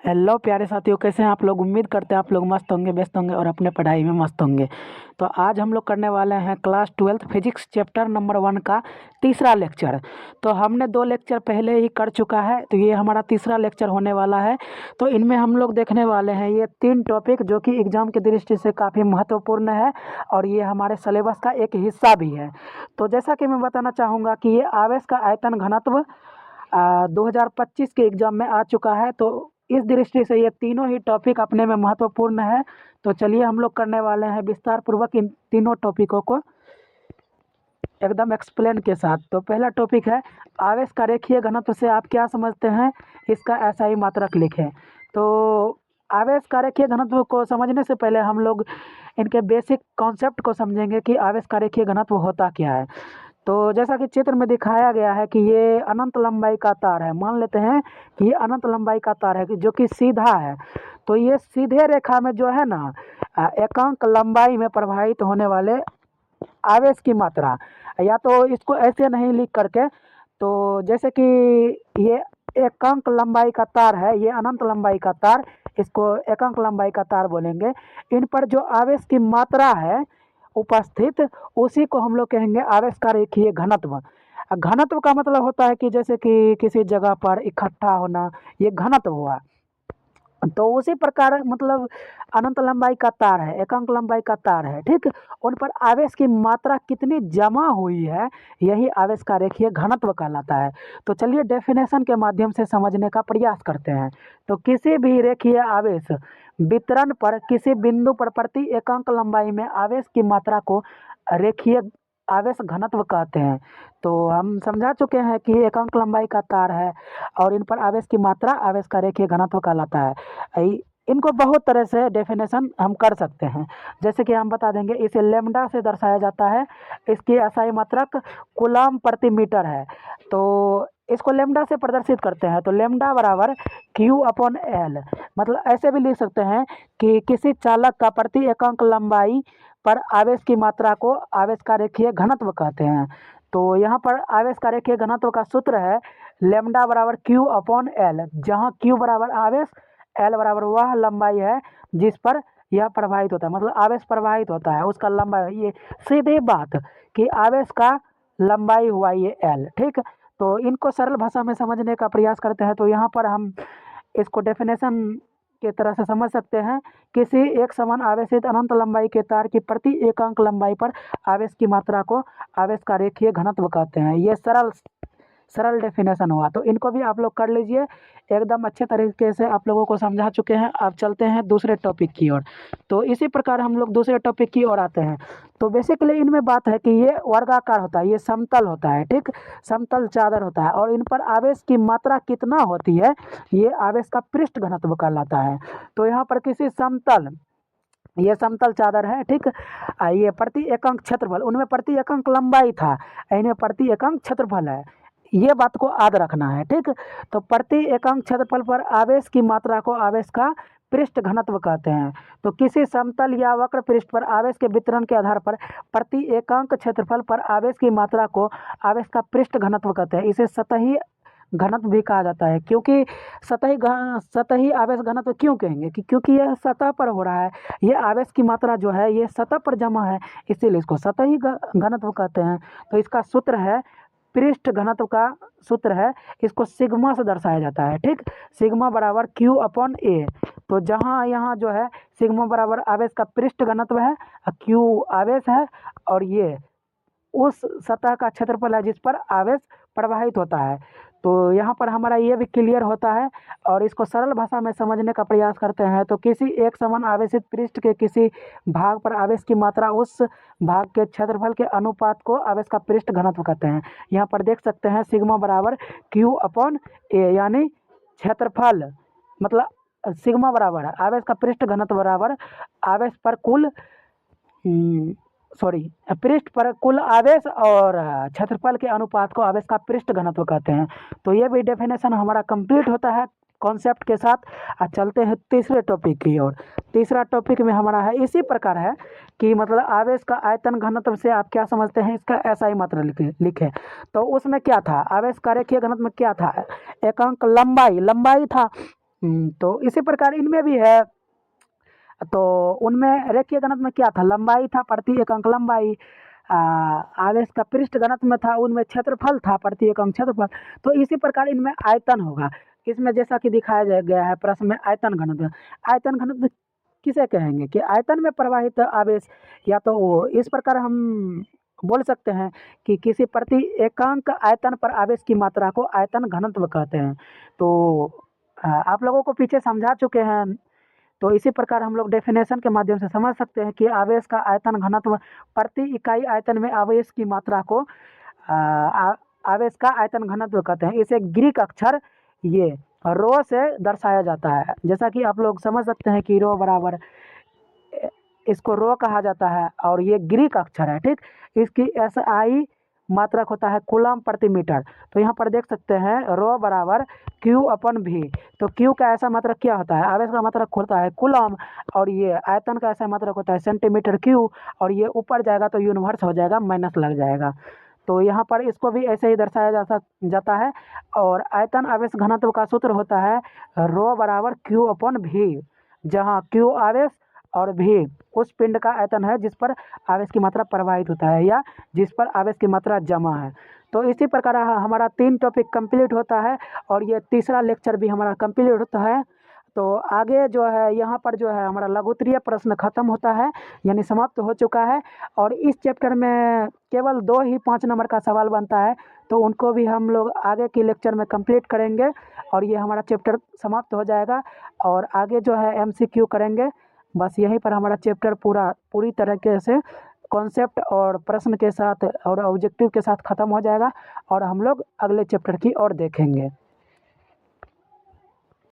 Hello प्यारे साथियों, कैसे हैं आप लोग। उम्मीद करते हैं आप लोग मस्त होंगे, व्यस्त होंगे और अपने पढ़ाई में मस्त होंगे। तो आज हम लोग करने वाले हैं क्लास 12 फिजिक्स चैप्टर नंबर 1 का तीसरा लेक्चर। तो हमने 2 लेक्चर पहले ही कर चुका है, तो ये हमारा तीसरा लेक्चर होने वाला है। तो इनमें हम लोग देखने वाले हैं ये 3 टॉपिक जो कि एग्जाम की दृष्टि से काफ़ी महत्वपूर्ण है और ये हमारे सिलेबस का एक हिस्सा भी है। तो जैसा कि मैं बताना चाहूँगा कि ये आवेश का आयतन घनत्व 2025 के एग्जाम में आ चुका है। तो इस दृष्टि से ये तीनों ही टॉपिक अपने में महत्वपूर्ण है। तो चलिए हम लोग करने वाले हैं विस्तार पूर्वक इन तीनों टॉपिकों को एकदम एक्सप्लेन के साथ। तो पहला टॉपिक है आवेश का रेखीय घनत्व से आप क्या समझते हैं, इसका ऐसा ही मात्रक लिखें। तो आवेश का रेखीय घनत्व को समझने से पहले हम लोग इनके बेसिक कॉन्सेप्ट को समझेंगे कि आवेश का रेखीय घनत्व होता क्या है। तो जैसा कि चित्र में दिखाया गया है कि ये अनंत लंबाई का तार है। मान लेते हैं कि ये अनंत लंबाई का तार है कि जो कि सीधा है। तो ये सीधे रेखा में जो है ना एकांक लंबाई में प्रवाहित होने वाले आवेश की मात्रा, या तो इसको ऐसे नहीं लिख करके, तो जैसे कि ये एकांक लंबाई का तार है, ये अनंत लंबाई का तार, इसको एकांक लंबाई का तार बोलेंगे। इन पर जो आवेश की मात्रा है उपस्थित, उसी को हम लोग कहेंगे आवेश का रेखीय घनत्व। घनत्व का मतलब होता है कि जैसे कि किसी जगह पर इकट्ठा होना, ये घनत्व हुआ। तो उसी प्रकार मतलब अनंत लंबाई का तार है, एकांक लंबाई का तार है, ठीक। उन पर आवेश की मात्रा कितनी जमा हुई है, यही आवेश का रेखीय घनत्व कहलाता है। तो चलिए डेफिनेशन के माध्यम से समझने का प्रयास करते हैं। तो किसी भी रेखीय आवेश वितरण पर किसी बिंदु पर प्रति एकांक लंबाई में आवेश की मात्रा को रेखीय आवेश घनत्व कहते हैं। तो हम समझा चुके हैं कि एकांक लंबाई का तार है और इन पर आवेश की मात्रा आवेश का रेखीय घनत्व कहलाता है। इनको बहुत तरह से डेफिनेशन हम कर सकते हैं। जैसे कि हम बता देंगे, इसे लेमडा से दर्शाया जाता है। इसकी असाई मात्रक कूलम प्रति मीटर है। तो इसको लेमडा से प्रदर्शित करते हैं। तो लेमडा बराबर क्यू अपॉन एल। मतलब ऐसे भी लिख सकते हैं कि किसी चालक का प्रति एकांक लंबाई पर आवेश की मात्रा को आवेश का रेखीय घनत्व कहते हैं। तो यहाँ पर आवेश का रेखीय घनत्व का सूत्र है लेमडा बराबर क्यू अपॉन एल, जहाँ क्यू बराबर आवेश, एल बराबर वह लंबाई है जिस पर यह प्रवाहित होता है। मतलब आवेश प्रवाहित होता है उसका लंबाई, ये सीधी बात कि आवेश का लंबाई हुआ ये एल, ठीक। तो इनको सरल भाषा में समझने का प्रयास करते हैं। तो यहाँ पर हम इसको डेफिनेशन के तरह से समझ सकते हैं। किसी एक समान आवेशित अनंत लंबाई के तार की प्रति एकांक लंबाई पर आवेश की मात्रा को आवेश का रेखीय घनत्व कहते हैं। ये सरल सरल डेफिनेशन हुआ। तो इनको भी आप लोग कर लीजिए। एकदम अच्छे तरीके से आप लोगों को समझा चुके हैं। अब चलते हैं दूसरे टॉपिक की ओर। तो इसी प्रकार हम लोग दूसरे टॉपिक की ओर आते हैं। तो बेसिकली इनमें बात है कि ये वर्गाकार होता है, ये समतल होता है, ठीक। समतल चादर होता है और इन पर आवेश की मात्रा कितना होती है, ये आवेश का पृष्ठ घनत्व कहलाता है। तो यहाँ पर किसी समतल, ये समतल चादर है, ठीक। ये प्रति एकांक क्षेत्रफल, उनमें प्रति एकांक लंबाई था, इनमें प्रति एकांक क्षेत्रफल है। ये बात को याद रखना है, ठीक। तो प्रति एकांक क्षेत्रफल पर आवेश की मात्रा को आवेश का पृष्ठ घनत्व कहते हैं। तो किसी समतल या वक्र पृष्ठ पर आवेश के वितरण के आधार पर प्रति एकांक क्षेत्रफल पर आवेश की मात्रा को आवेश का पृष्ठ घनत्व कहते हैं। इसे सतही घनत्व भी कहा जाता है। क्योंकि सतही आवेश घनत्व क्यों कहेंगे कि क्योंकि यह सतह पर हो रहा है, ये आवेश की मात्रा जो है ये सतह पर जमा है, इसीलिए इसको सतही घनत्व कहते हैं। तो इसका सूत्र है, पृष्ठ घनत्व का सूत्र है, इसको सिग्मा से दर्शाया जाता है, ठीक। सिग्मा बराबर क्यू अपॉन ए। तो जहाँ यहाँ जो है सिग्मा बराबर आवेश का पृष्ठ घनत्व है, क्यू आवेश है और ये उस सतह का क्षेत्रफल है जिस पर आवेश प्रवाहित होता है। तो यहाँ पर हमारा ये भी क्लियर होता है और इसको सरल भाषा में समझने का प्रयास करते हैं। तो किसी एक समान आवेशित पृष्ठ के किसी भाग पर आवेश की मात्रा उस भाग के क्षेत्रफल के अनुपात को आवेश का पृष्ठ घनत्व कहते हैं। यहाँ पर देख सकते हैं सिग्मा बराबर क्यू अपॉन ए, यानी क्षेत्रफल मतलब सिग्मा बराबर है आवेश का पृष्ठ घनत्व बराबर आवेश पर कुल सॉरी पृष्ठ पर कुल आवेश और क्षेत्रफल के अनुपात को आवेश का पृष्ठ घनत्व कहते हैं। तो ये भी डेफिनेशन हमारा कंप्लीट होता है कॉन्सेप्ट के साथ। चलते हैं तीसरे टॉपिक की ओर। तीसरा टॉपिक में हमारा है इसी प्रकार है कि मतलब आवेश का आयतन घनत्व से आप क्या समझते हैं, इसका ऐसा ही मात्रा लिखे। तो उसमें क्या था, आवेश का रेखीय घनत्व में क्या था, एकांक लंबाई था। तो इसी प्रकार इनमें भी है। तो उनमें रेखीय घनत्व में क्या था, लंबाई था, प्रति एकांक लंबाई। आवेश का पृष्ठ घनत्व में था, उनमें क्षेत्रफल था, प्रति एकांक क्षेत्रफल। तो इसी प्रकार इनमें आयतन होगा। इसमें जैसा कि दिखाया गया है प्रश्न में, आयतन घनत्व। आयतन घनत्व किसे कहेंगे कि आयतन में प्रवाहित आवेश, या तो इस प्रकार हम बोल सकते हैं कि किसी प्रति एकांक आयतन पर आवेश की मात्रा को आयतन घनत्व कहते हैं। तो आप लोगों को पीछे समझा चुके हैं। तो इसी प्रकार हम लोग डेफिनेशन के माध्यम से समझ सकते हैं कि आवेश का आयतन घनत्व प्रति इकाई आयतन में आवेश की मात्रा को आवेश का आयतन घनत्व कहते हैं। इसे ग्रीक अक्षर ये रो से दर्शाया जाता है। जैसा कि आप लोग समझ सकते हैं कि रो बराबर, इसको रो कहा जाता है और ये ग्रीक अक्षर है, ठीक। इसकी SI मात्रक होता है कूलम प्रति मीटर। तो यहाँ पर देख सकते हैं रो बराबर Q/V। तो Q का ऐसा मात्रक क्या होता है, आवेश का मात्रक होता है कूलम, और ये आयतन का ऐसा मात्रक होता है सेंटीमीटर क्यूब, और ये ऊपर जाएगा तो यूनिवर्स हो जाएगा, माइनस लग जाएगा। तो यहाँ पर इसको भी ऐसे ही दर्शाया जाता है। और आयतन आवेश घनत्व का सूत्र होता है रो बराबर Q/V, जहाँ Q आवेश और V उस पिंड का आयतन है जिस पर आवेश की मात्रा प्रवाहित होता है या जिस पर आवेश की मात्रा जमा है। तो इसी प्रकार हमारा 3 टॉपिक कंप्लीट होता है और ये तीसरा लेक्चर भी हमारा कंप्लीट होता है। तो आगे जो है यहाँ पर जो है हमारा लघुत्तरीय प्रश्न खत्म होता है, यानी समाप्त हो चुका है। और इस चैप्टर में केवल 2 ही 5 नंबर का सवाल बनता है, तो उनको भी हम लोग आगे के लेक्चर में कंप्लीट करेंगे और ये हमारा चैप्टर समाप्त हो जाएगा। और आगे जो है MCQ करेंगे। बस यहीं पर हमारा चैप्टर पूरी तरीके से कॉन्सेप्ट और प्रश्न के साथ और ऑब्जेक्टिव के साथ ख़त्म हो जाएगा और हम लोग अगले चैप्टर की ओर देखेंगे।